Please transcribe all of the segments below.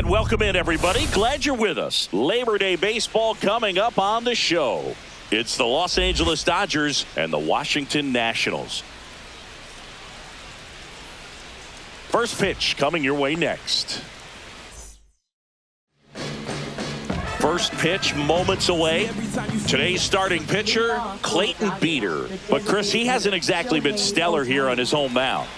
And welcome in, everybody. Glad you're with us. Labor Day baseball coming up on the show. It's the Los Angeles Dodgers and the Washington Nationals. First pitch coming your way next. First pitch moments away. Today's starting pitcher, Clayton Beeter. But, Chris, he hasn't exactly been stellar here on his home mound.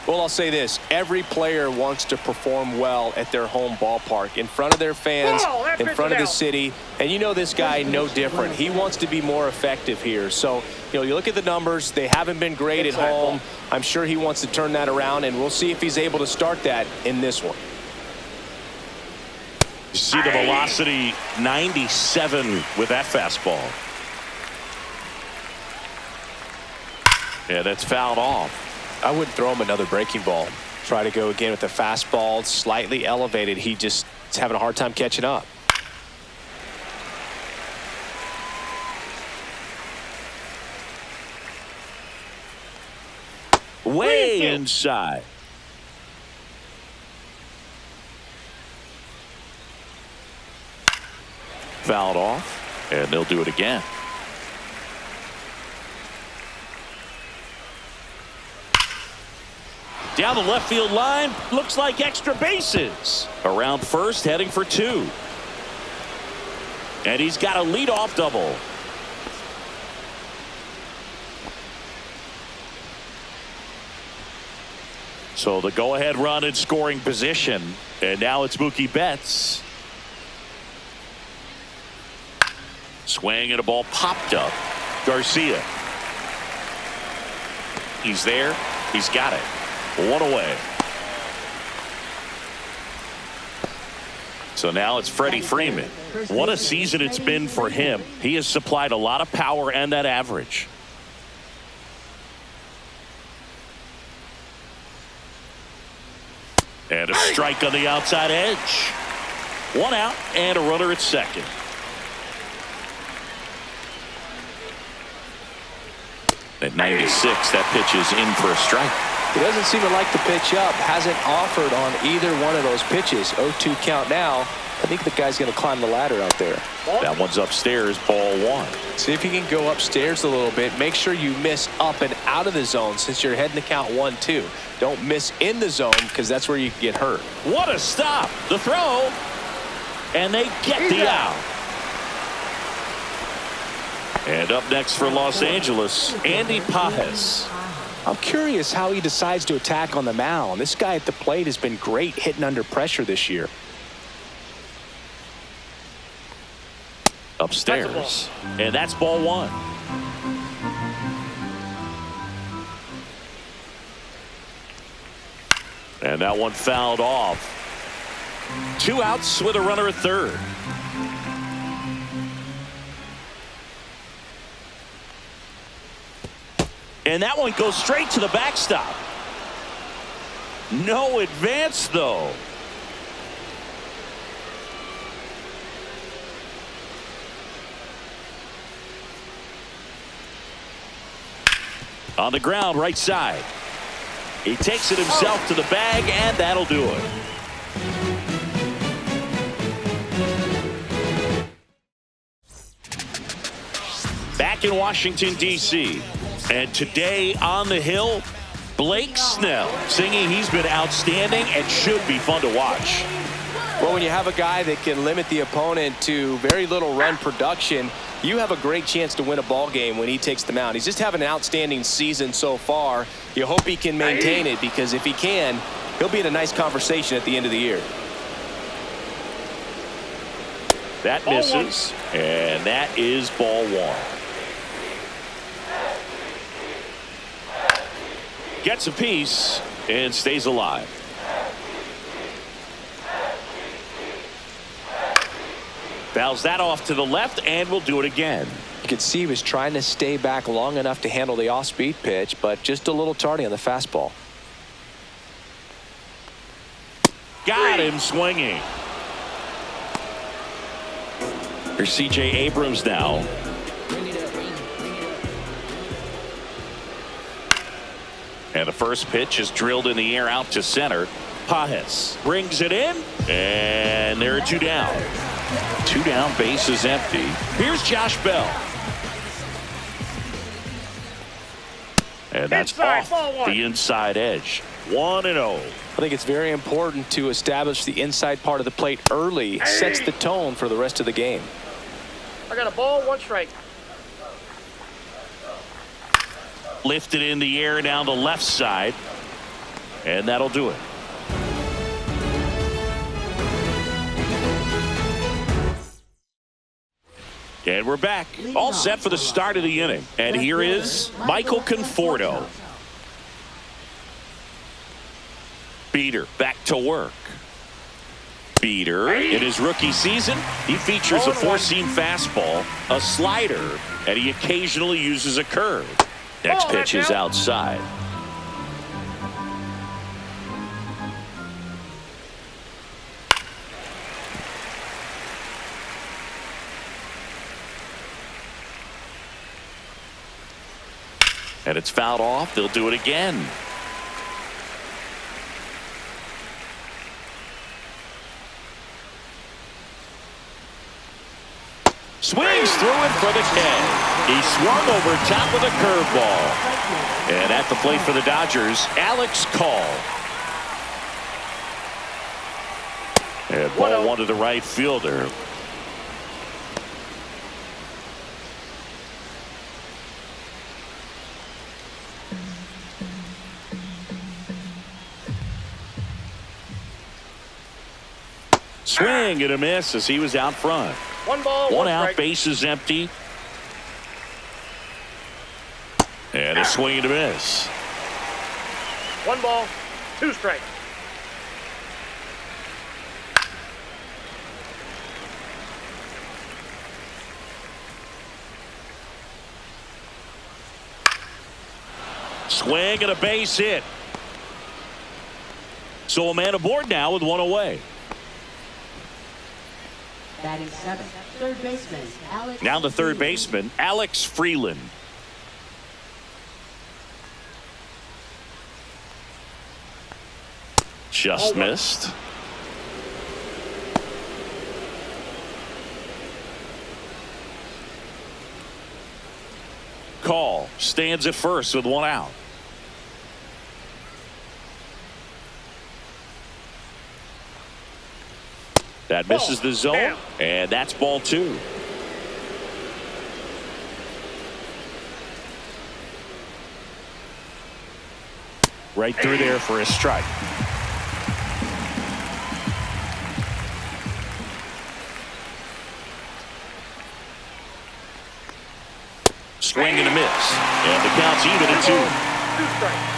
Well, I'll say this. Every player wants to perform well at their home ballpark, in front of their fans, in front of the city. And you know this guy no different. He wants to be more effective here. So, you look at the numbers. They haven't been great at home. I'm sure he wants to turn that around, and we'll see if he's able to start that in this one. You see the velocity, 97 with that fastball. Yeah, that's fouled off. I wouldn't throw him another breaking ball. Try to go again with the fastball, slightly elevated. He just is having a hard time catching up. Way inside. Fouled off, and they'll do it again. Down the left field line, looks like extra bases. Around first, heading for two. And he's got a leadoff double. So the go-ahead run in scoring position. And now it's Mookie Betts. Swing and a ball popped up. Garcia. He's there. He's got it. One away. So now it's Freddie Freeman. What a season it's been for him. He has supplied a lot of power and that average. And a strike on the outside edge. One out and a runner at second. At 96, that pitch is in for a strike. He doesn't seem to like the pitch up. Hasn't offered on either one of those pitches. 0-2 count now. I think the guy's going to climb the ladder out there. That one's upstairs, ball one. See if you can go upstairs a little bit. Make sure you miss up and out of the zone since you're heading to count 1-2. Don't miss in the zone because that's where you can get hurt. What a stop. The throw. And they get the out. And up next for Los Angeles, Andy Pages. I'm curious how he decides to attack on the mound. This guy at the plate has been great hitting under pressure this year. Upstairs. And that's ball one. And that one fouled off. Two outs with a runner at third. And that one goes straight to the backstop. No advance, though. On the ground, right side. He takes it himself to the bag, and that'll do it. Back in Washington, D.C., and today on the Hill, Blake Snell singing he's been outstanding and should be fun to watch. Well, when you have a guy that can limit the opponent to very little run production, you have a great chance to win a ball game when he takes the mound. He's just having an outstanding season so far. You hope he can maintain it, because if he can, he'll be in a nice conversation at the end of the year. That misses, and that is ball one. Gets a piece and stays alive. Fouls that off to the left, and we'll do it again. You can see he was trying to stay back long enough to handle the off-speed pitch, but just a little tardy on the fastball. Got him swinging. Here's C.J. Abrams now. And the first pitch is drilled in the air out to center. Pajes brings it in, and there are 2 down. 2 down, base is empty. Here's Josh Bell. And that's off the inside edge. 1-0. I think it's very important to establish the inside part of the plate early. Sets the tone for the rest of the game. I got a ball, 1 strike. Lifted in the air down the left side, and that'll do it. And we're back, all set for the start of the inning. And here is Michael Conforto. Beater back to work. Beater in his rookie season, he features a 4-seam fastball, a slider, and he occasionally uses a curve. Next pitch is outside. And it's fouled off. They'll do it again. Swings through it for the K. He swung over top of the curveball. And at the plate for the Dodgers, Alex Call. And ball 1 to the right fielder. Swing and a miss as he was out front. 1 ball, 1 out, strike. base is empty. And a swing and a miss. 1 ball, 2 strike. Swing and a base hit. So a man aboard now with 1 away. Batting 7th, third baseman, Alex. Now the third baseman, Alex Freeland. Just missed. Call stands at first with 1 out. That misses the zone, and that's ball 2. Right through there for a strike. Swing and a miss, and the count's even at 2. 2 strikes.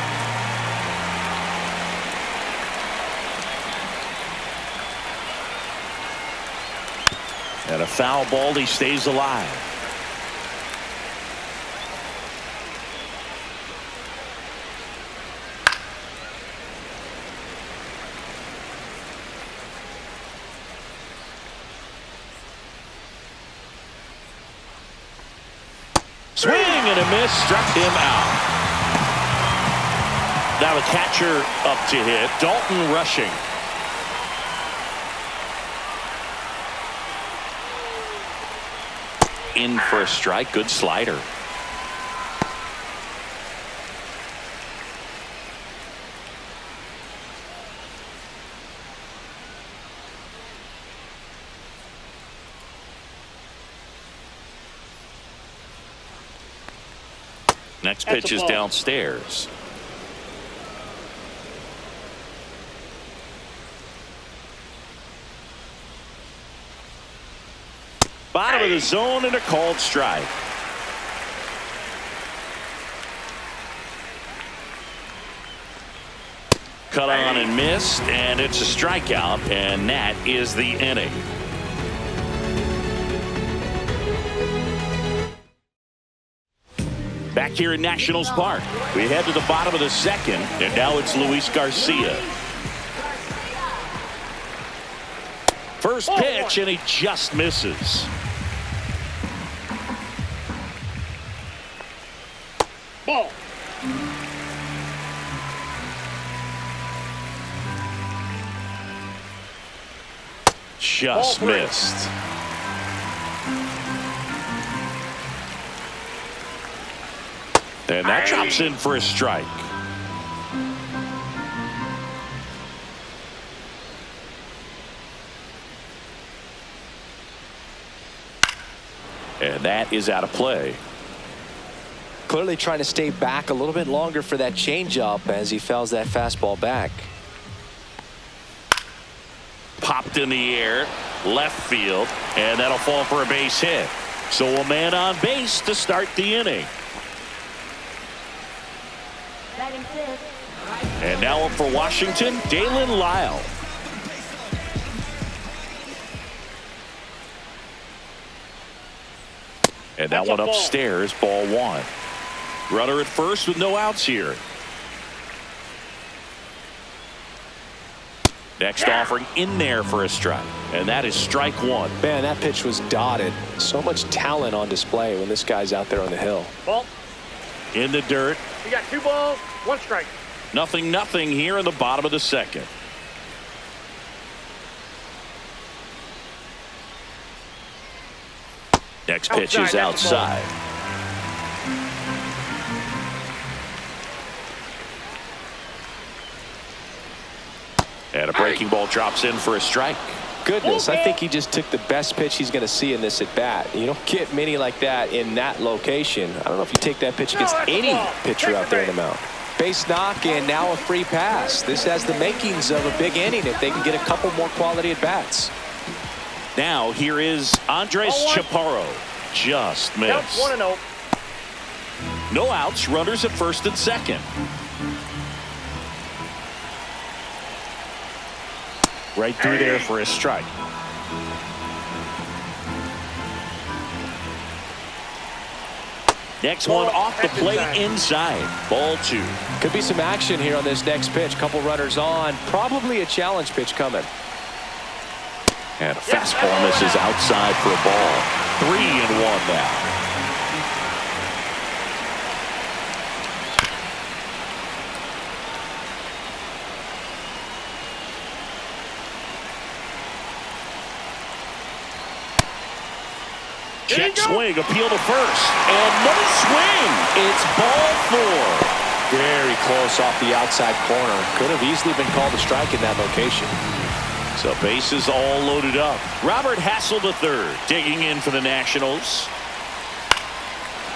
And a foul ball, he stays alive. Swing and a miss, struck him out. Now the catcher up to hit, Dalton rushing. In for a strike, good slider. Next pitch is downstairs. Bottom of the zone and a called strike. Cut on and missed, and it's a strikeout, and that is the inning. Back here in Nationals Park, we head to the bottom of the 2nd, and now it's Luis Garcia. First pitch, and he just misses. Ball. Just missed. And that drops in for a strike. And that is out of play. Clearly trying to stay back a little bit longer for that changeup as he fouls that fastball back. Popped in the air, left field, and that'll fall for a base hit. So a man on base to start the inning. Batting fifth. And now up for Washington, Dalen Lyle. And that one upstairs, ball one. Runner at first with no outs here. Next offering in there for a strike. And that is strike one. Man, that pitch was dotted. So much talent on display when this guy's out there on the hill. Ball. In the dirt. You got 2 balls, 1 strike. 0-0 here in the bottom of the second. Next pitch is outside. And a breaking ball drops in for a strike. Goodness, I think he just took the best pitch he's going to see in this at bat. You don't get many like that in that location. I don't know if you take that pitch against any pitcher out there in the mound. Base knock and now a free pass. This has the makings of a big inning if they can get a couple more quality at bats. Now here is Andres Chaparro. Just missed. 1-0. No outs, runners at first and second. Right through there for a strike. Next one off the plate inside. Ball two. Could be some action here on this next pitch. Couple runners on. Probably a challenge pitch coming. And a fastball misses outside for a ball. 3-1 now. Check swing, appeal to first, and no swing. It's ball four. Very close off the outside corner. Could have easily been called a strike in that location. So bases all loaded up. Robert Hassel III digging in for the Nationals.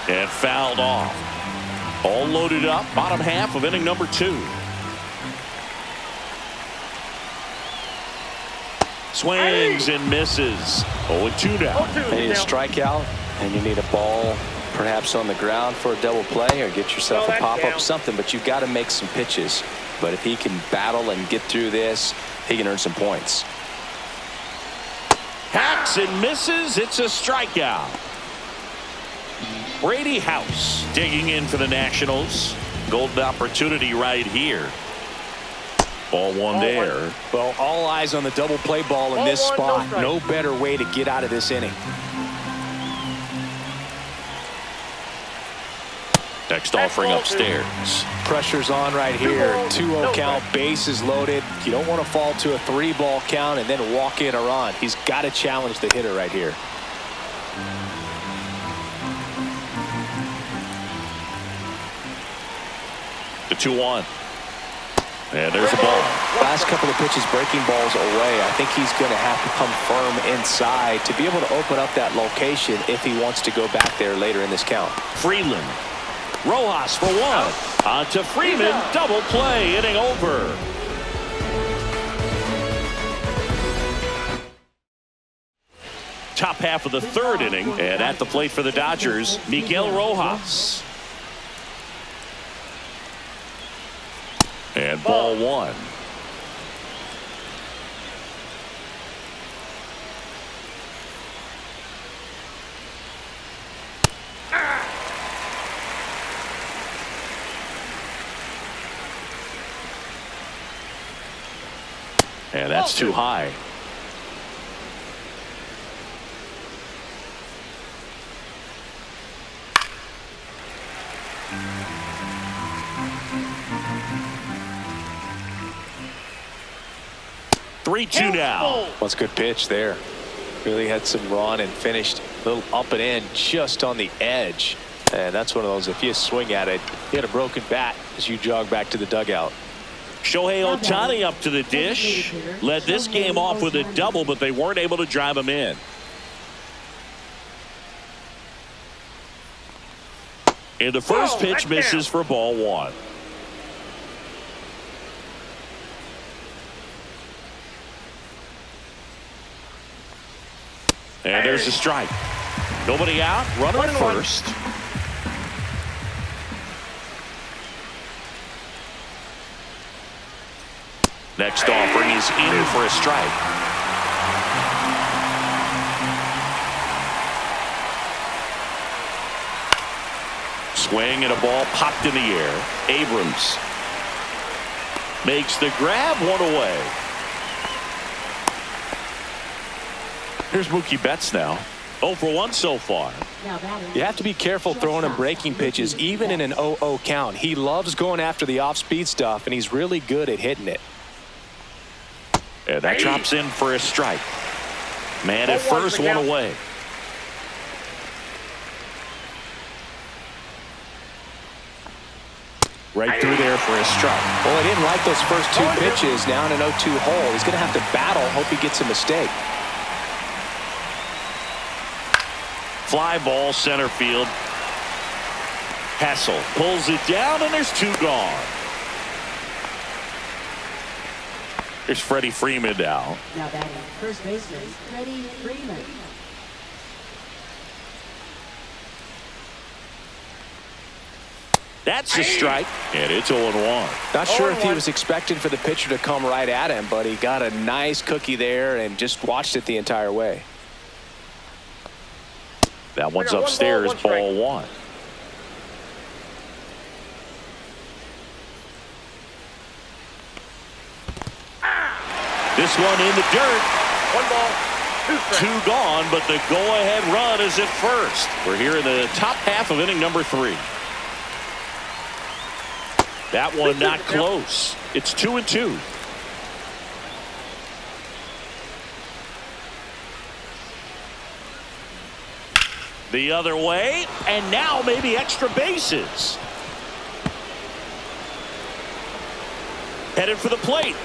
And fouled off. All loaded up, bottom half of inning number 2. Swings and misses. 0-2 now. You need a strikeout, and you need a ball perhaps on the ground for a double play or get yourself a pop-up, something, but you've got to make some pitches. But if he can battle and get through this, he can earn some points. Hacks and misses. It's a strikeout. Brady House digging in for the Nationals. Golden opportunity right here. Ball one there. Well, all eyes on the double play ball in this spot. No better way to get out of this inning. Next offering upstairs. Pressure's on right here. 2-0 count, bases loaded. You don't want to fall to a 3-ball count and then walk in a run. He's got to challenge the hitter right here. The 2-1. And there's a ball. Last couple of pitches breaking balls away. I think he's going to have to come firm inside to be able to open up that location if he wants to go back there later in this count. Freeland. Rojas for one. On to Freeman. Double play. Inning over. Top half of the third inning. And at the plate for the Dodgers, Miguel Rojas. And ball one. And that's too high. 3-2 now. That's a good pitch there. Really had some run and finished a little up and in just on the edge. And that's one of those, if you swing at it, you had a broken bat as you jog back to the dugout. Shohei Ohtani up to the dish. Led this game off with a double, but they weren't able to drive him in. And the first pitch misses for ball one. And there's a strike. Nobody out. Runner at first. Next offering is in for a strike. Swing and a ball popped in the air. Abrams makes the grab, one away. Here's Mookie Betts now. 0 for 1 so far. You have to be careful throwing him breaking pitches, even in an 0-0 count. He loves going after the off-speed stuff, and he's really good at hitting it. And that drops in for a strike. Man at first, one away. Right through there for a strike. Well, he didn't like those first two pitches. Now in an 0-2 hole, he's going to have to battle. Hope he gets a mistake. Fly ball center field. Hassel pulls it down, and there's two gone. Here's Freddie Freeman now. Now batting first baseman Freddie Freeman. That's a strike, and it's 0-1. Not sure if he was expecting for the pitcher to come right at him, but he got a nice cookie there and just watched it the entire way. That one's upstairs, ball one. This one in the dirt. 1 ball, 2 strikes. 2 gone, but the go-ahead run is at first. We're here in the top half of inning number 3. That one not close. It's 2-2. The other way, and now maybe extra bases. Headed for the plate.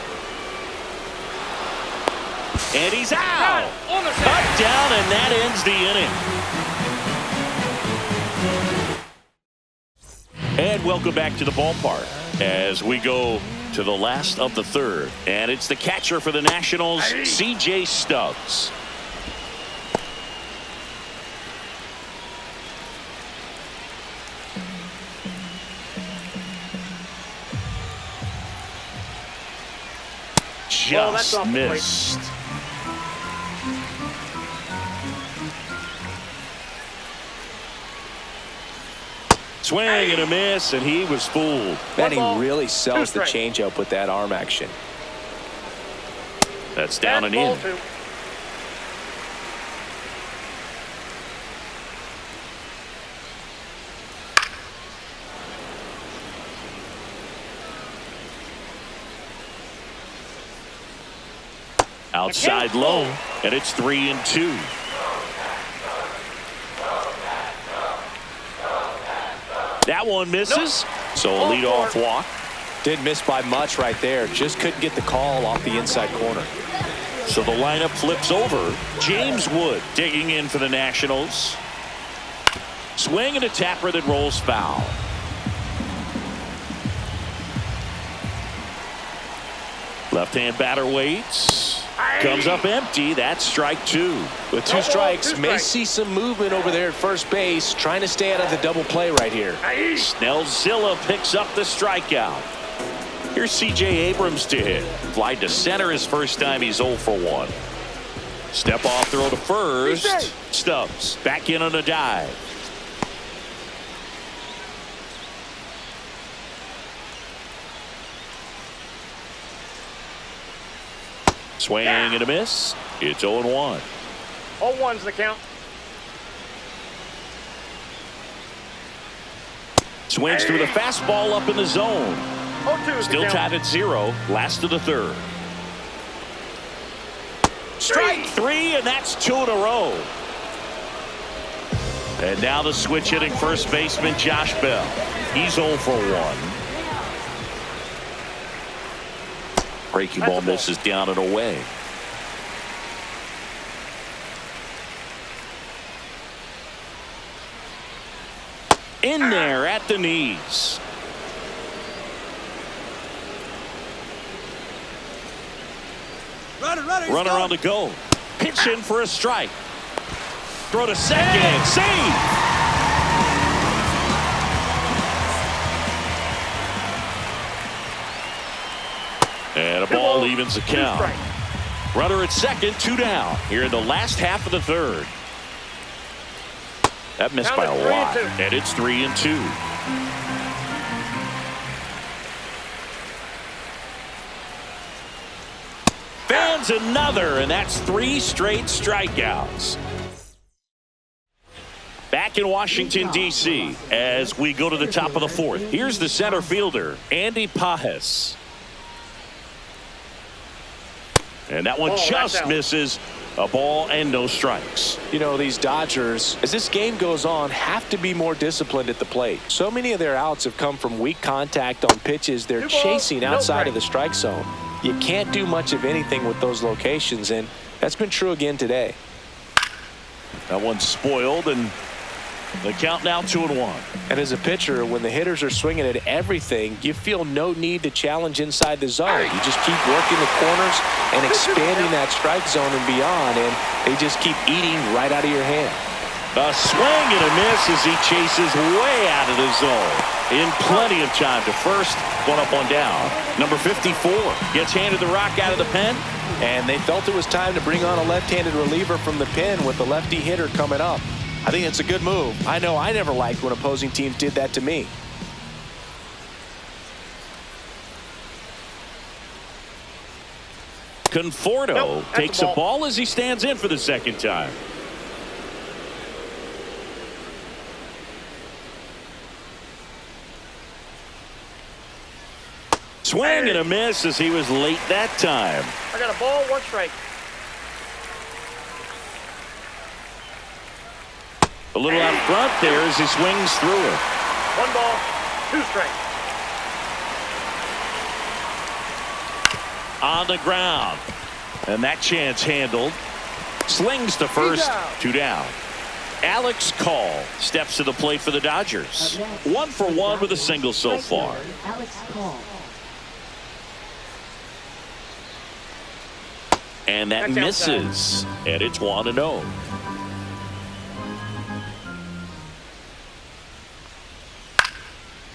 And he's out. Cut down, and that ends the inning. And welcome back to the ballpark as we go to the last of the third. And it's the catcher for the Nationals, C.J. Stubbs. Just missed. Swing and a miss, and he was fooled. Man, he really sells the changeup with that arm action. That's down and in. Outside low, and it's 3-2. That one misses, so a leadoff walk. Didn't miss by much right there. Just couldn't get the call off the inside corner. So the lineup flips over. James Wood digging in for the Nationals. Swing and a tapper that rolls foul. Left-hand batter waits. Comes up empty. That's strike 2. With 2 strikes, may see some movement over there at first base, trying to stay out of the double play right here. Snellzilla picks up the strikeout. Here's C.J. Abrams to hit. Fly to center his first time. He's 0 for 1. Step off throw to first. Stubbs back in on a dive. Swing and a miss. It's 0-1. 0-1's the count. Swings through the fastball up in the zone. 0-2 is the Still count. tied at 0. Last of the third. Strike three, and that's 2 in a row. And now the switch hitting first baseman Josh Bell. He's 0 for 1. Breaking ball misses down and away. In there at the knees. Runner on the go. Pitch in for a strike. Throw to second. Save. And a ball evens the count. Runner at second, 2 down. Here in the last half of the third. That missed by a lot. And it's 3-2. Fans another, and that's 3 straight strikeouts. Back in Washington, D.C., as we go to the top of the fourth. Here's the center fielder, Andy Pages. And that one just misses. A ball and no strikes. You know, these Dodgers, as this game goes on, have to be more disciplined at the plate. So many of their outs have come from weak contact on pitches they're chasing outside of the strike zone. You can't do much of anything with those locations, and that's been true again today. That one's spoiled, and the count now 2-1. And as a pitcher, when the hitters are swinging at everything, you feel no need to challenge inside the zone. You just keep working the corners and expanding that strike zone and beyond, and they just keep eating right out of your hand. A swing and a miss as he chases way out of the zone. In plenty of time to first, going up on down. Number 54 gets handed the rock out of the pen. And they felt it was time to bring on a left-handed reliever from the pen with the lefty hitter coming up. I think it's a good move. I know I never liked when opposing teams did that to me. Conforto takes a ball as he stands in for the second time. Swing and a miss as he was late that time. I got a ball, 1 strike. A little out front there as he swings through it. 1 ball, 2 strikes. On the ground. And that chance handled. Slings to first, 2 down. Alex Call steps to the plate for the Dodgers. 1 for 1 with a single so far. Alex Call. And that misses. And it's 1-0.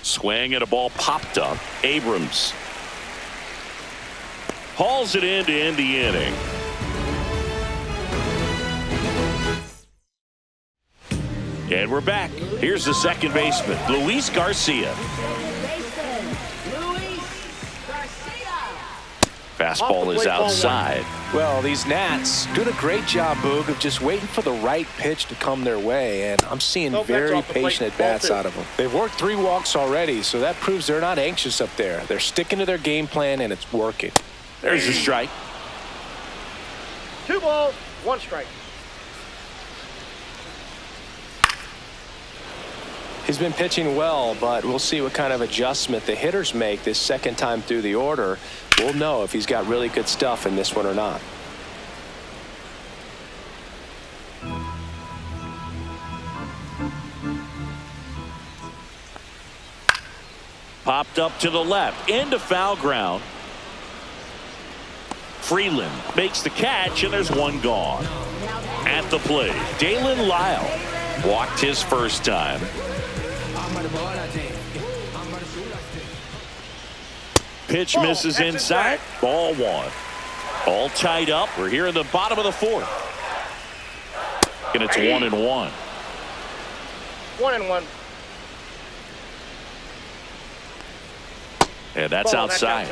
Swing and a ball popped up. Abrams hauls it in to end the inning. And we're back. Here's the second baseman, Luis Garcia. Fastball is outside. Well, these Nats doing a great job, Boog, of just waiting for the right pitch to come their way, and I'm seeing very patient at-bats out of them. They've worked 3 walks already, so that proves they're not anxious up there. They're sticking to their game plan, and it's working. There's a strike. 2 balls, 1 strike. He's been pitching well, but we'll see what kind of adjustment the hitters make this second time through the order. We'll know if he's got really good stuff in this one or not. Popped up to the left, into foul ground. Freeland makes the catch, and there's 1 gone. At the plate, Dalen Lyle walked his first time. Pitch misses inside. Ball 1. All tied up. We're here in the bottom of the 4th. And it's 1-1. 1-1. And that's outside.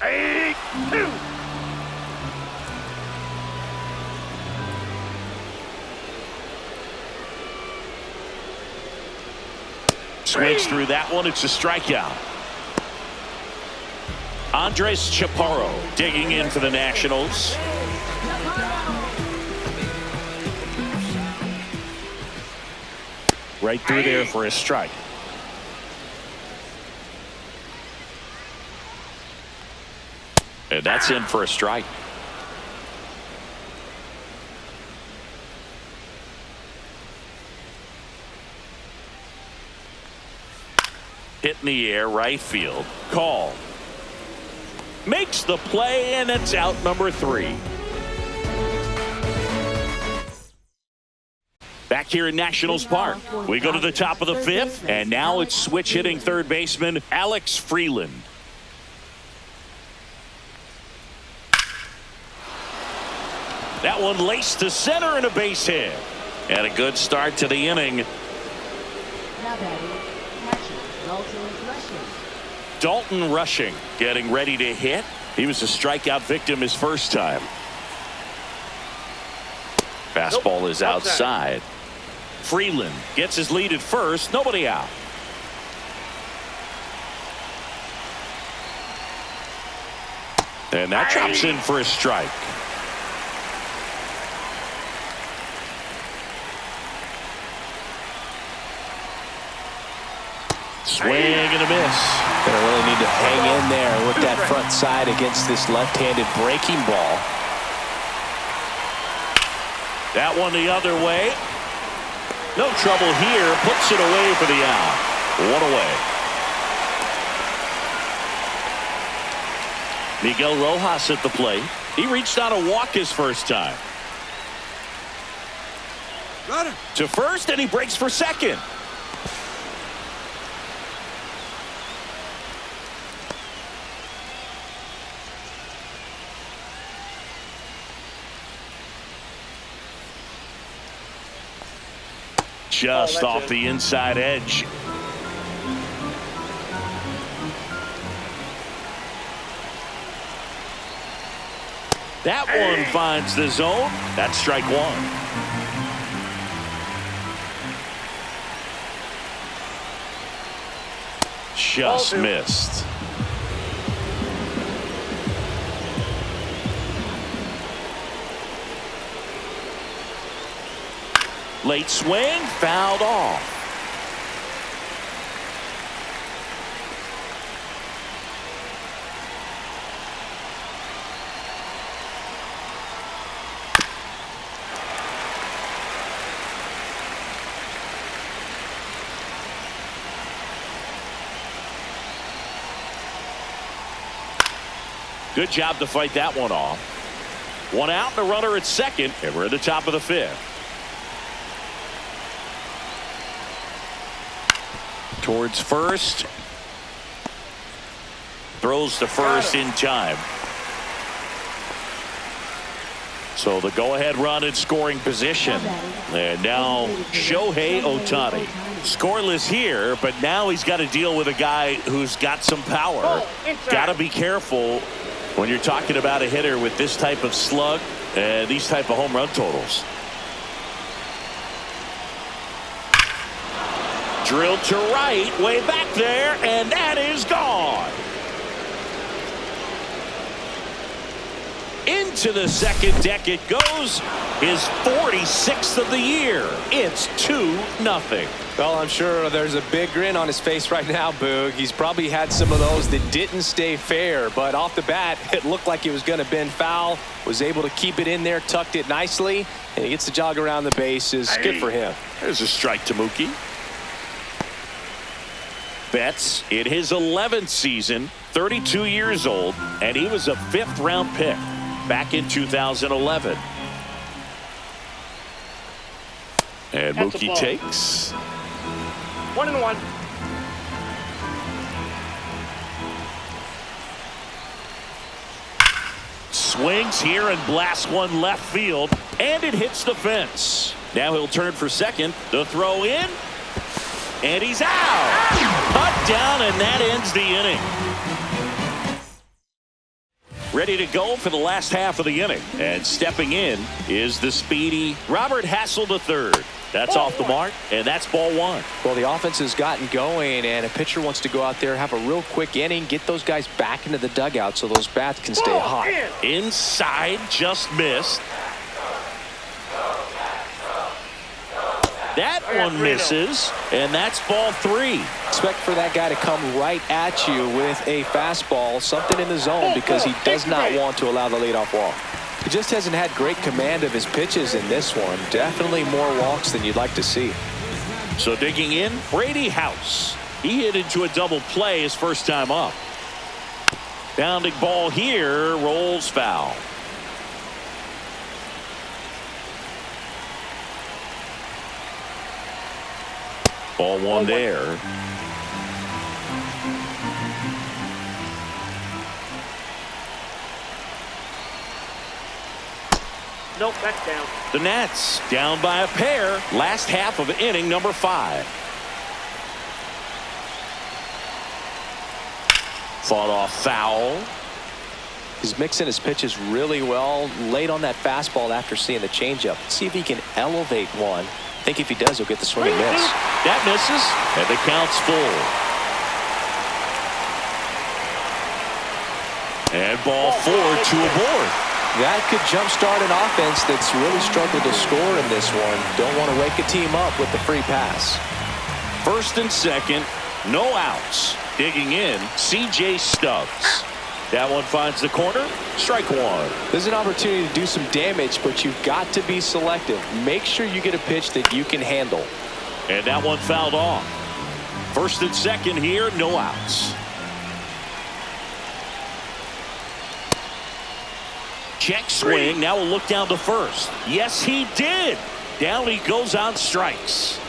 Hey, 2. Swings through that one. It's a strikeout. Andres Chaparro digging in for the Nationals. Right through there for a strike. And that's in for a strike. Hit in the air, right field. Call. Makes the play, and it's out number 3. Back here in Nationals Park, we go to the top of the 5th, and now it's switch hitting third baseman Alex Freeland. That one laced to center and a base hit. And a good start to the inning. Now batting, catcher, Dalton Rushing. Dalton Rushing getting ready to hit. He was a strikeout victim his first time. Fastball is outside. Freeland gets his lead at first. Nobody out. And that drops in for a strike. Swing and a miss. Gonna really need to hang in there with that front side against this left-handed breaking ball. That one the other way. No trouble here. Puts it away for the out. 1 away. Miguel Rojas at the plate. He reached out a walk his first time. To first, and he breaks for second. Just off the inside edge. That one finds the zone. That's strike 1. Just missed. Late swing, fouled off. Good job to fight that one off. 1 out and a runner at second, and we're at the top of the 5th. Towards first. Throws to first in time. So the go-ahead run in scoring position. And now Shohei Ohtani. Scoreless here, but now he's got to deal with a guy who's got some power. Got to be careful when you're talking about a hitter with this type of slug and these type of home run totals. Drilled to right, way back there, and that is gone. Into the second deck it goes. His 46th of the year. It's 2-0. Well, I'm sure there's a big grin on his face right now, Boog. He's probably had some of those that didn't stay fair, but off the bat, it looked like it was going to bend foul. Was able to keep it in there, tucked it nicely, and he gets the jog around the bases. Good for him. There's a strike to Mookie. Betts in his 11th season, 32 years old, and he was a 5th-round pick back in 2011. And Mookie takes. 1-1. Swings here and blasts one left field, and it hits the fence. Now he'll turn for second. The throw in, and he's out. Cut down, and that ends the inning. ready to go for the last half of the inning. And stepping in is the speedy Robert Hassel III. That's off the mark, and that's ball one. Well, the offense has gotten going, and a pitcher wants to go out there, have a real quick inning, get those guys back into the dugout so those bats can stay hot. Inside, just missed. That one misses, and that's ball three. Expect for that guy to come right at you with a fastball, something in the zone, because he does not want to allow the leadoff walk. He just hasn't had great command of his pitches in this one. Definitely more walks than you'd like to see. So digging in, Brady House. He hit into a double play his first time up. Bounding ball here, rolls foul. Ball one there. Nope, that's down. The Nats down by a pair. Last half of inning number 5. Fought off foul. He's mixing his pitches really well. Late on that fastball after seeing the changeup. See if he can elevate one. I think if he does, he'll get the swing and miss. That misses, and the count's full. And ball 4, 2 aboard. That could jumpstart an offense that's really struggled to score in this one. Don't want to wake a team up with the free pass. First and second, no outs. Digging in, C.J. Stubbs. That one finds the corner. Strike one. There's an opportunity to do some damage, but you've got to be selective. Make sure you get a pitch that you can handle. And that one fouled off. First and second here, no outs. Check swing. Now we'll look down to first. Yes, he did. Down he goes on strikes.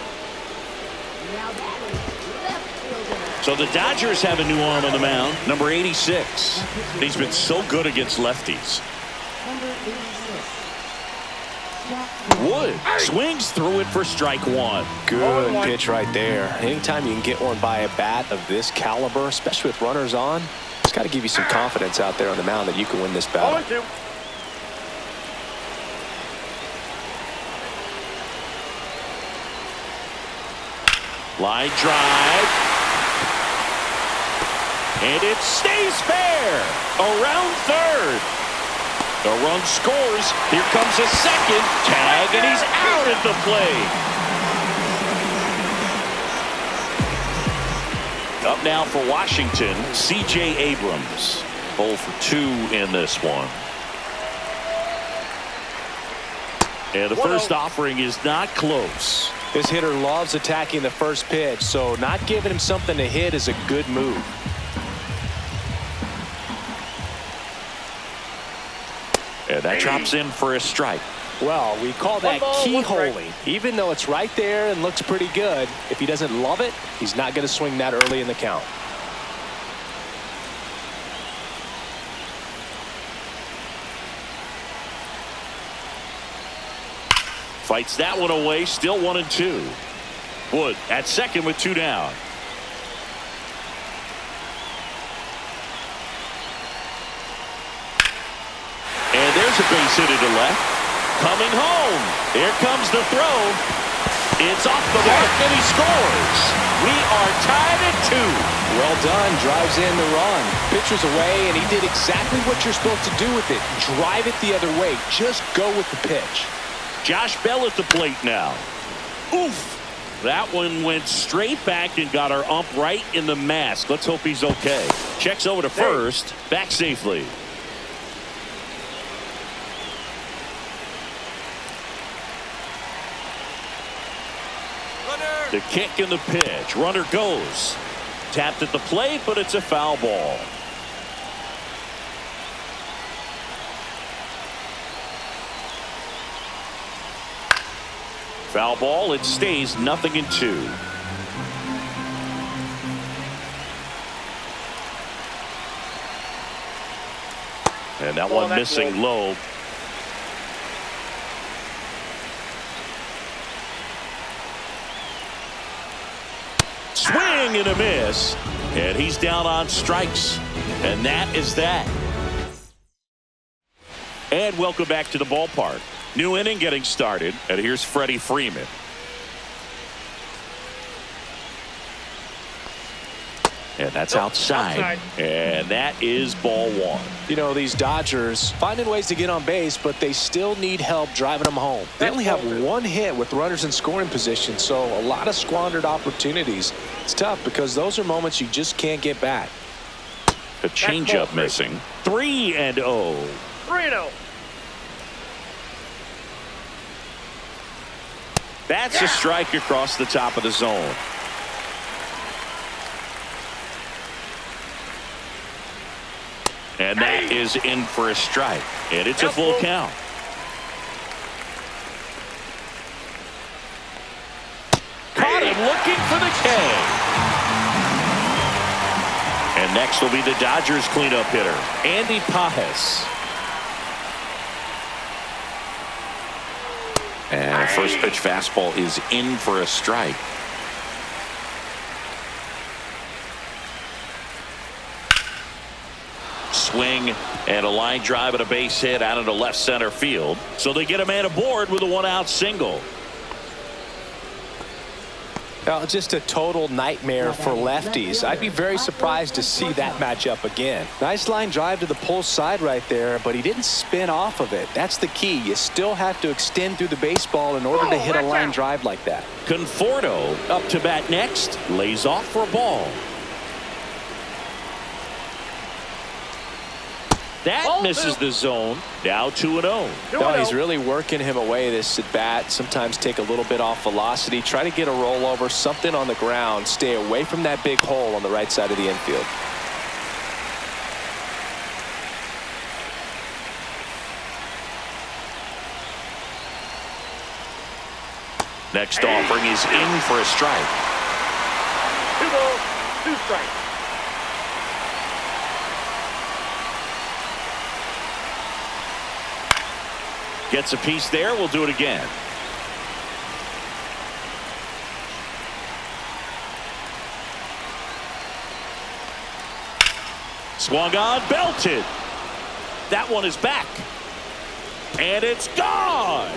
Now batting, left fielder. So the Dodgers have a new arm on the mound, number 86. He's been so good against lefties. Number 86. Jack Wood swings through it for strike one. Good pitch right there. Anytime you can get one by a bat of this caliber, especially with runners on, it's got to give you some confidence out there on the mound that you can win this battle. 0-2. Line drive. And it stays fair. Around third. The run scores. Here comes a second. Tag, and he's out at the plate. Up now for Washington, C.J. Abrams. 0 for 2 in this one. And the first offering is not close. This hitter loves attacking the first pitch, so not giving him something to hit is a good move. And that drops in for a strike. Well, we call that keyholing. Even though it's right there and looks pretty good, if he doesn't love it, he's not going to swing that early in the count. Fights that one away, still 1-2. Wood at second with 2 down. And there's a base hit to left. Coming home. Here comes the throw. It's off the mark, and he scores. We are tied at 2. Well done. Drives in the run. Pitcher's away, and he did exactly what you're supposed to do with it. Drive it the other way. Just go with the pitch. Josh Bell at the plate now. Oof. That one went straight back and got our ump right in the mask. Let's hope he's okay. Checks over to first. Back safely. The kick and the pitch. Runner goes. Tapped at the plate, but it's a foul ball. Foul ball. It stays 0-2. And that one missing low. Swing and a miss. And he's down on strikes. And that is that. And welcome back to the ballpark. New inning getting started, and here's Freddie Freeman. And that's outside. And that is ball one. You know, these Dodgers finding ways to get on base, but they still need help driving them home. They only have one hit with runners in scoring position, so a lot of squandered opportunities. It's tough because those are moments you just can't get back. A changeup missing. 3-0. 3-0. That's a strike across the top of the zone. And that is in for a strike. And it's a full count. Caught him looking for the K. And next will be the Dodgers cleanup hitter, Andy Pajes. And a first pitch fastball is in for a strike. Swing and a line drive and a base hit out into left center field. So they get a man aboard with a one-out single. Now, just a total nightmare for lefties. I'd be very surprised to see that matchup again. Nice line drive to the pull side right there, but he didn't spin off of it. That's the key. You still have to extend through the baseball in order to hit a line drive like that. Conforto up to bat next. Lays off for a ball. That misses the zone. Now 2-0. No, he's really working him away this at bat. Sometimes take a little bit off velocity. Try to get a rollover, something on the ground. Stay away from that big hole on the right side of the infield. Next offering is in for a strike. 2 balls, 2 strikes. Gets a piece there. We'll do it again. Swung on, belted. That one is back. And it's gone.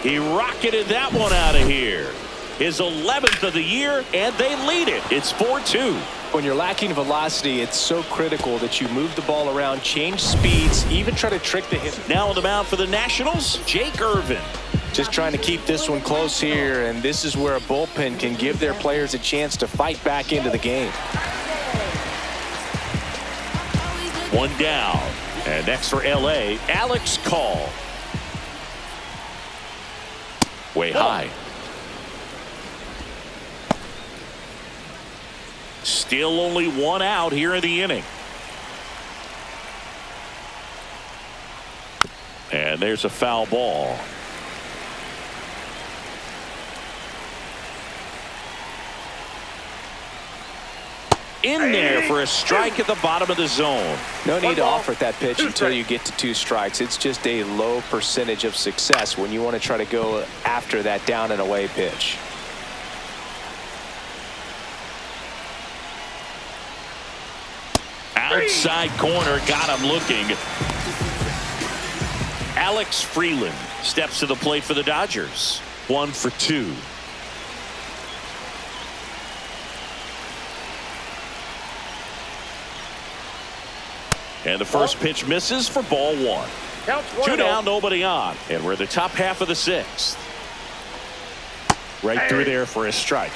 He rocketed that one out of here. His 11th of the year, and they lead it. It's 4-2. When you're lacking velocity, it's so critical that you move the ball around, change speeds, even try to trick the hitter. Now on the mound for the Nationals, Jake Irvin. Just trying to keep this one close here, and this is where a bullpen can give their players a chance to fight back into the game. One down. And next for L.A., Alex Call. Way high. Still only one out here in the inning. And there's a foul ball. In there for a strike at the bottom of the zone. No need to offer that pitch until you get to 2 strikes. It's just a low percentage of success when you want to try to go after that down and away pitch. Outside corner, got him looking. Alex Freeland steps to the plate for the Dodgers. 1 for 2. And the first pitch misses for ball 1. 2 down, nobody on. And we're the top half of the 6th. Right through there for a strike.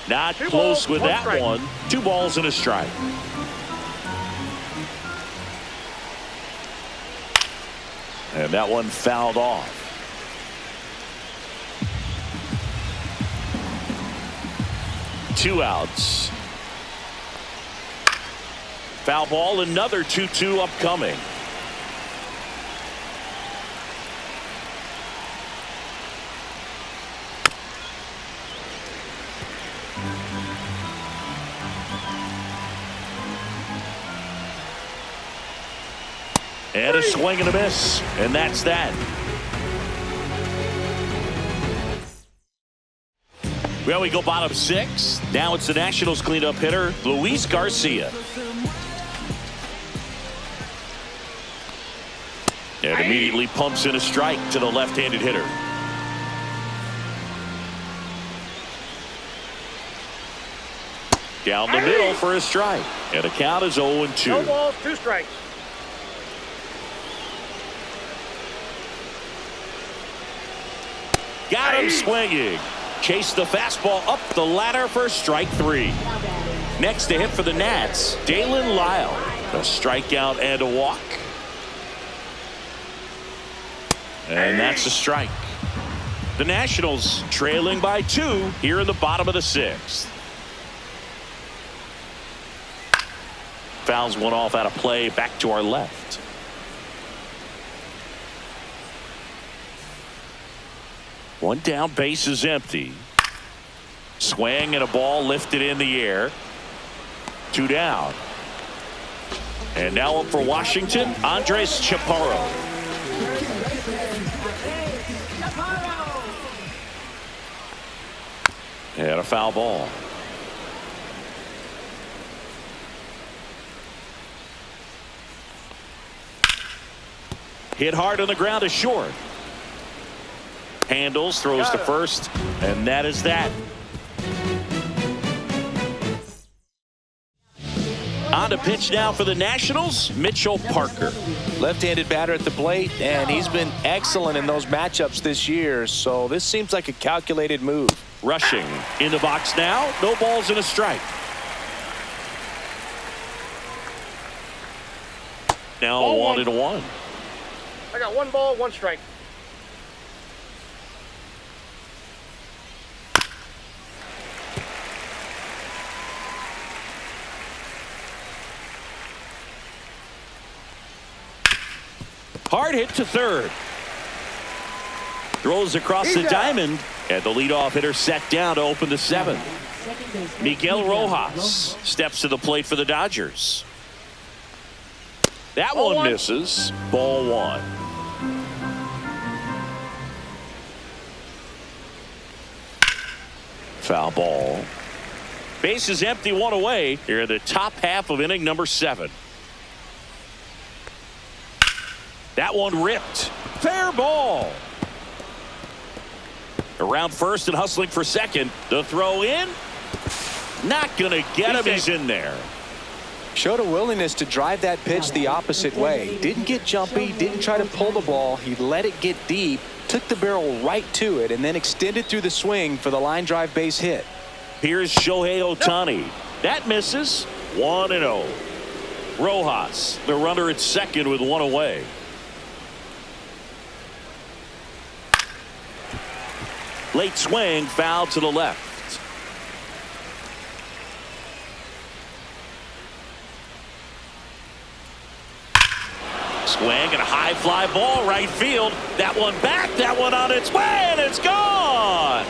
Not close with that one. 2 balls and a strike. And that one fouled off. Two outs. Foul ball, another 2-2 upcoming. And a swing and a miss, and that's that. Well, we go bottom 6. Now it's the Nationals cleanup hitter, Luis Garcia. And immediately pumps in a strike to the left-handed hitter. Down the middle for a strike. And the count is 0-2. No balls, 2 strikes. Got him swinging. Chased the fastball up the ladder for strike 3. Next to hit for the Nats, Dalen Lyle. A strikeout and a walk. And that's a strike. The Nationals trailing by 2 here in the bottom of the 6th. Fouls one off out of play, back to our left. One down, base is empty. Swing and a ball lifted in the air. 2 down. And now up for Washington, Andres Chaparro. And a foul ball. Hit hard on the ground is short. Handles, throws to first, and that is that. On to pitch now for the Nationals, Mitchell Parker. Left-handed batter at the plate, and he's been excellent in those matchups this year, so this seems like a calculated move. Rushing in the box now, no balls and a strike. Now Ball 1-1. I got 1 ball, 1 strike. Hard hit to third. Throws across the diamond, and the leadoff hitter set down to open the 7th. Miguel Rojas steps to the plate for the Dodgers. That one misses. Ball 1. Foul ball. Base is empty, 1 away here in the top half of inning number 7. That one ripped. Fair ball. Around first and hustling for second. The throw in. Not going to get him. He's in there. Showed a willingness to drive that pitch the opposite way. Didn't get jumpy, didn't try to pull the ball. He let it get deep, took the barrel right to it, and then extended through the swing for the line drive base hit. Here's Shohei Ohtani. That misses. 1-0. Rojas, the runner at second with 1 away. Late swing, foul to the left. Swing and a high fly ball right field. That one back, that one on its way, and it's gone.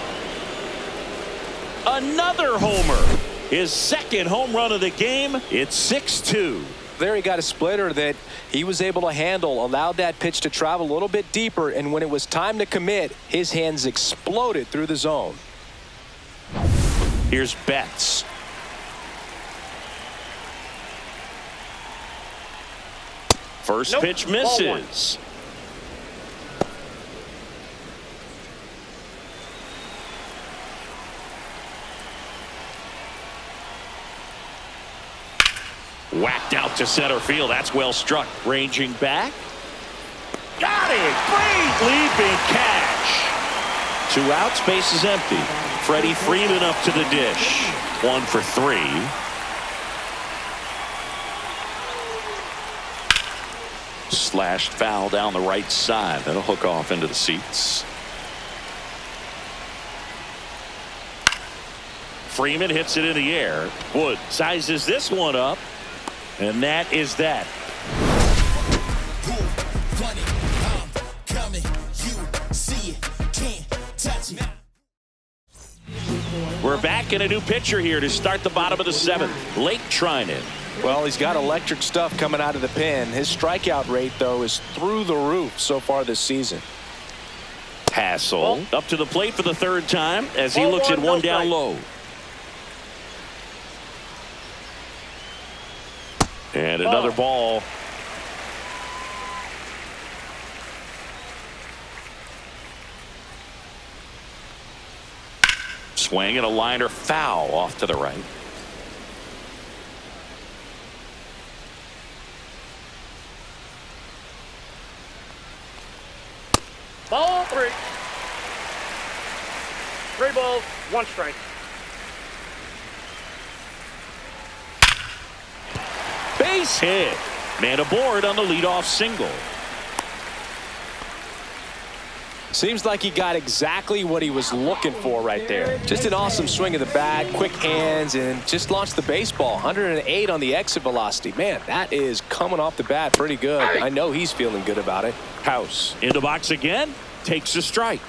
Another homer. His 2nd home run of the game. It's 6-2. There he got a splitter that he was able to handle, allowed that pitch to travel a little bit deeper, and when it was time to commit, his hands exploded through the zone. Here's Betts. First pitch misses. Whacked out to center field. That's well struck. Ranging back. Got it. Great leaping catch. 2 outs. Base is empty. Freddie Freeman up to the dish. 1 for 3. Slashed foul down the right side. That'll hook off into the seats. Freeman hits it in the air. Wood sizes this one up. And that is that. We're back in a new pitcher here to start the bottom of the 7th. Blake Trinan. Well, he's got electric stuff coming out of the pen. His strikeout rate, though, is through the roof so far this season. Hassel up to the plate for the third time as he Ball looks at one, no one down strike. low. And another ball. Swing and a liner foul off to the right. Ball three. 3 balls, 1 strike. Base hit. Man aboard on the leadoff single. Seems like he got exactly what he was looking for right there. Just an awesome swing of the bat, quick hands, and just launched the baseball. 108 on the exit velocity. Man, that is coming off the bat pretty good. I know he's feeling good about it. House in the box again. Takes a strike.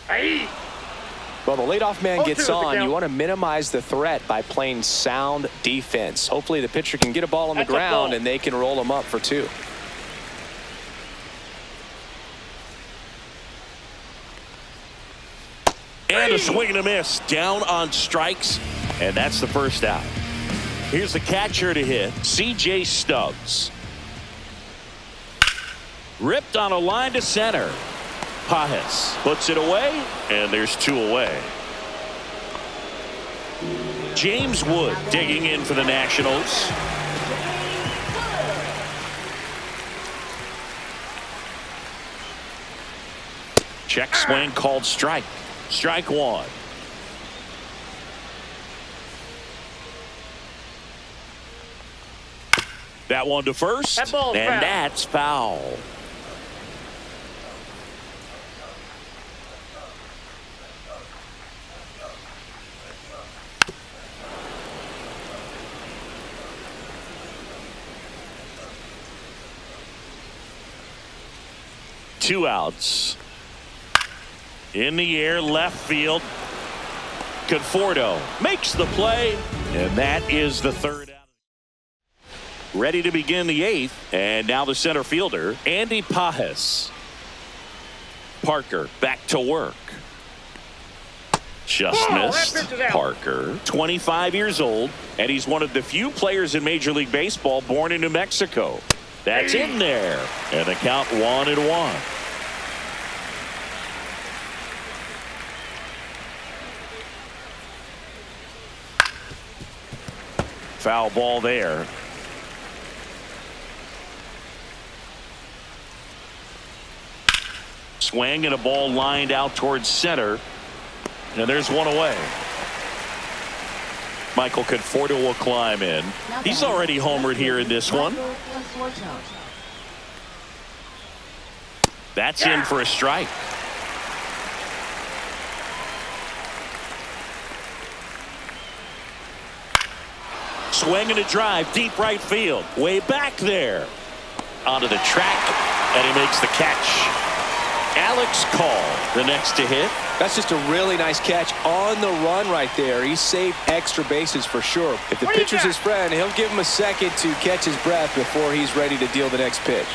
Hey. Well, the leadoff man 0-2 gets is the on. count. You want to minimize the threat by playing sound defense. Hopefully the pitcher can get a ball on the That's a ground ball. and they can roll him up for 2. And a swing and a miss. Down on strikes. And that's the first out. Here's the catcher to hit. C.J. Stubbs. Ripped on a line to center. Pajes puts it away. And there's 2 away. James Wood digging in for the Nationals. Check swing called strike. Strike 1. That one to first. That ball's and foul. that's foul. Two outs. In the air, left field. Conforto makes the play, and that is the third out. Ready to begin the 8th, and now the center fielder, Andy Pajes. Parker back to work. Just Ball, that missed. pitch is out. Parker, 25 years old, and he's one of the few players in Major League Baseball born in New Mexico. That's in there, and the count 1-1. Foul ball there. Swing and a ball lined out towards center. And there's one away. Michael Conforto will climb in. He's already homered here in this one. That's in for a strike. Swing and a drive, deep right field. Way back there. Onto the track, and he makes the catch. Alex Call, the next to hit. That's just a really nice catch on the run right there. He saved extra bases for sure. If the What do you pitcher's got? his friend, he'll give him a second to catch his breath before he's ready to deal the next pitch.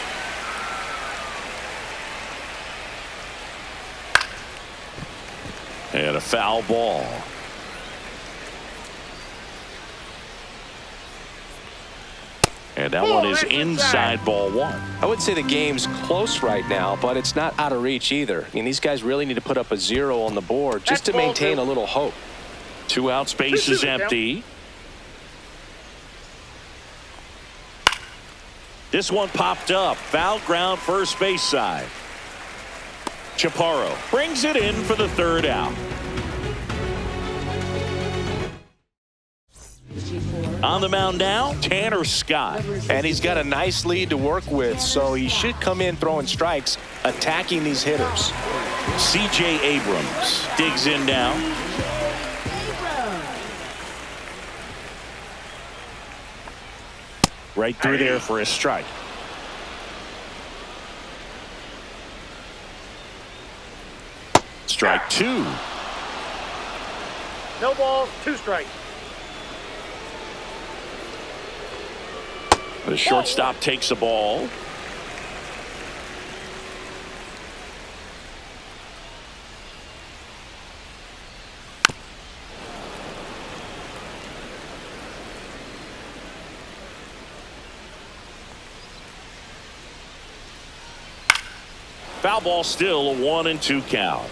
And a foul ball. And that one is inside ball 1. I would say the game's close right now, but it's not out of reach either. I mean, these guys really need to put up a 0 on the board just to That's ball maintain 2. a little hope. 2 out, space is empty. This one popped up. Foul ground, first base side. Chaparro brings it in for the third out. On the mound now, Tanner Scott. And he's got a nice lead to work with, so he should come in throwing strikes, attacking these hitters. C.J. Abrams digs in now. Right through there for a strike. Strike 2. No balls, 2 strikes. The shortstop takes the ball. Foul ball, still a 1-2 count.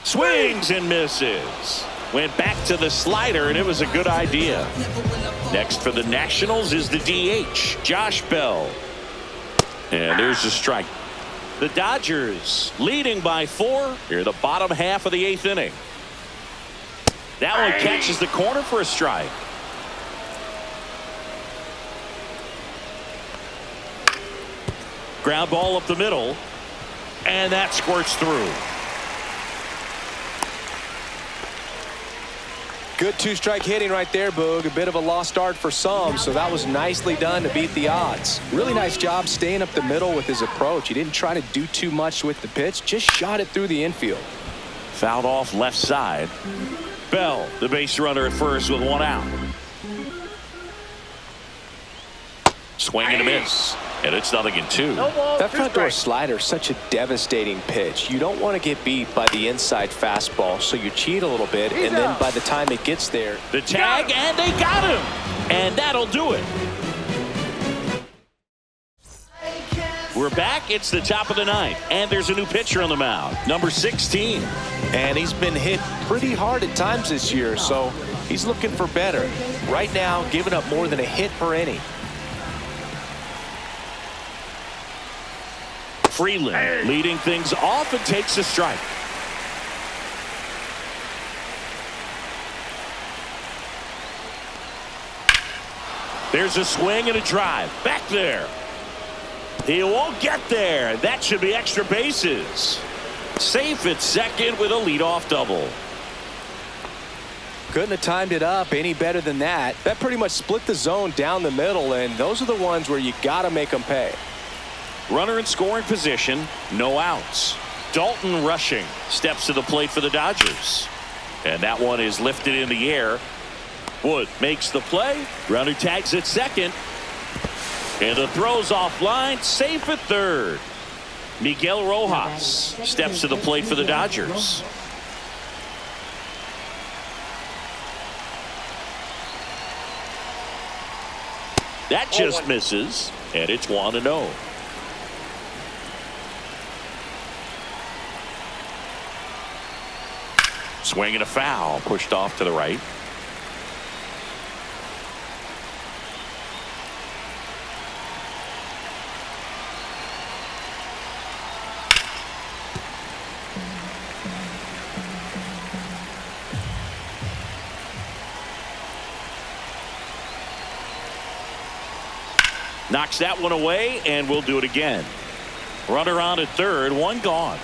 Swings and misses. Went back to the slider, and it was a good idea. Next for the Nationals is the DH, Josh Bell. And there's the strike. The Dodgers leading by 4 here in the bottom half of the 8th inning. That one catches the corner for a strike. Ground ball up the middle, and that squirts through. Good 2-strike hitting right there, Boog. A bit of a lost start for some, so that was nicely done to beat the odds. Really nice job staying up the middle with his approach. He didn't try to do too much with the pitch, just shot it through the infield. Fouled off left side. Bell, the base runner at first with 1 out. Swing and a miss. And it's 0-2. No ball, That front door 2 strikes. slider is such a devastating pitch. You don't want to get beat by the inside fastball, so you cheat a little bit, and then by the time it gets there, The tag, and they got him. And that'll do it. We're back. It's the top of the 9th, and there's a new pitcher on the mound, number 16. and he's been hit pretty hard at times this year, so he's looking for better. Right now, giving up more than a hit per inning. Freeland leading things off and takes a strike. There's a swing and a drive. Back there. He won't get there. That should be extra bases. Safe at second with a leadoff double. Couldn't have timed it up any better than that. That pretty much split the zone down the middle, and those are the ones where you got to make them pay. Runner in scoring position, no outs. Dalton rushing, steps to the plate for the Dodgers. And that one is lifted in the air. Wood makes the play. Runner tags at second. And the throw's offline, safe at third. Miguel Rojas steps to the plate for the Dodgers. That just misses, and it's 1-0. Swing and a foul, pushed off to the right. Knocks that one away, and we'll do it again. Runner on at third, one gone.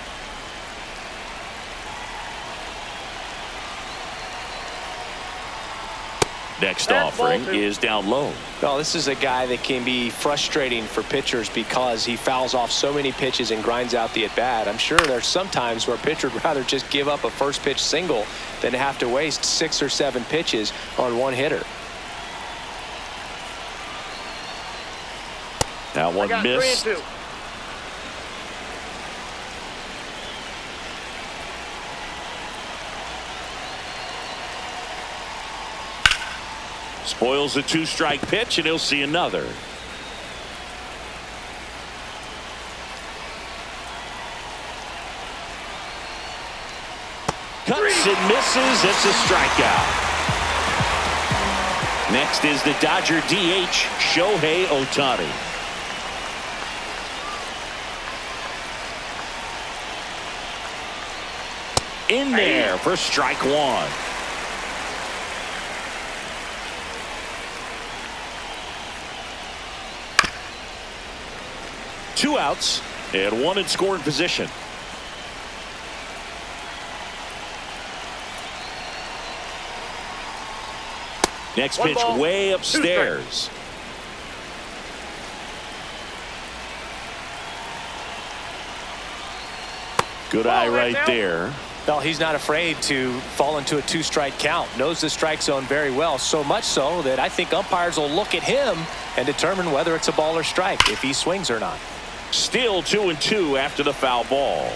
Next offering is down low. Well, this is a guy that can be frustrating for pitchers because he fouls off so many pitches and grinds out the at-bat. I'm sure there's some times where a pitcher would rather just give up a first pitch single than have to waste 6 or 7 pitches on one hitter. That one missed. 3-2. Spoils a 2-strike pitch, and he'll see another. Cuts and misses. It's a strikeout. Next is the Dodger DH, Shohei Ohtani. In there for strike one. Two outs and one in scoring position. Next pitch way upstairs. Good eye right there. Well, he's not afraid to fall into a 2-strike count. Knows the strike zone very well, so much so that I think umpires will look at him and determine whether it's a ball or strike, if he swings or not. Still 2-2 after the foul ball.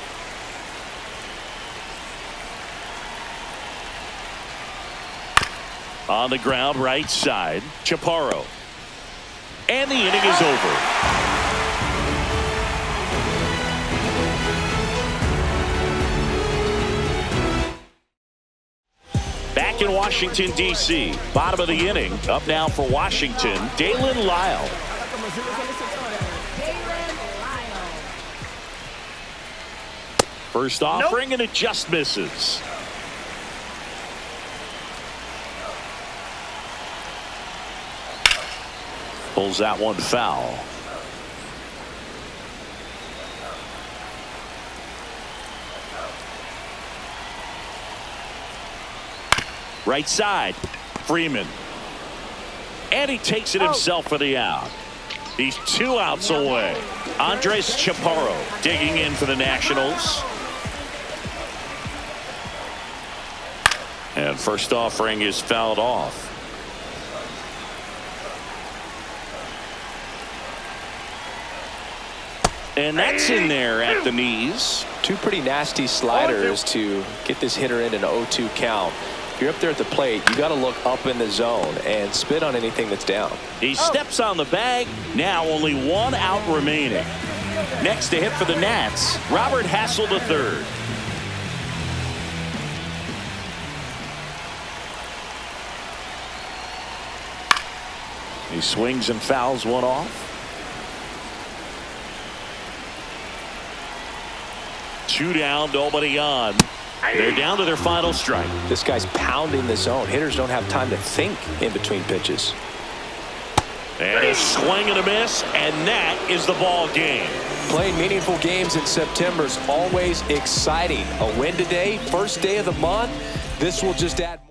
On the ground, right side, Chaparro. And the inning is over. Back in Washington, D.C. Bottom of the inning. Up now for Washington, Dalen Lyle. First offering, and it just misses. Pulls that one foul. Right side, Freeman. And he takes it himself for the out. He's 2 outs away. Andres Chaparro digging in for the Nationals. And first offering is fouled off. And that's in there at the knees. 2 pretty nasty sliders to get this hitter in an 0-2 count. If you're up there at the plate, you got to look up in the zone and spit on anything that's down. He steps on the bag. Now only 1 out remaining. Next to hit for the Nats, Robert Hassel III. He swings and fouls one off. 2 down, nobody on. They're down to their final strike. This guy's pounding the zone. Hitters don't have time to think in between pitches. And a swing and a miss, and that is the ball game. Playing meaningful games in September is always exciting. A win today, first day of the month. This will just add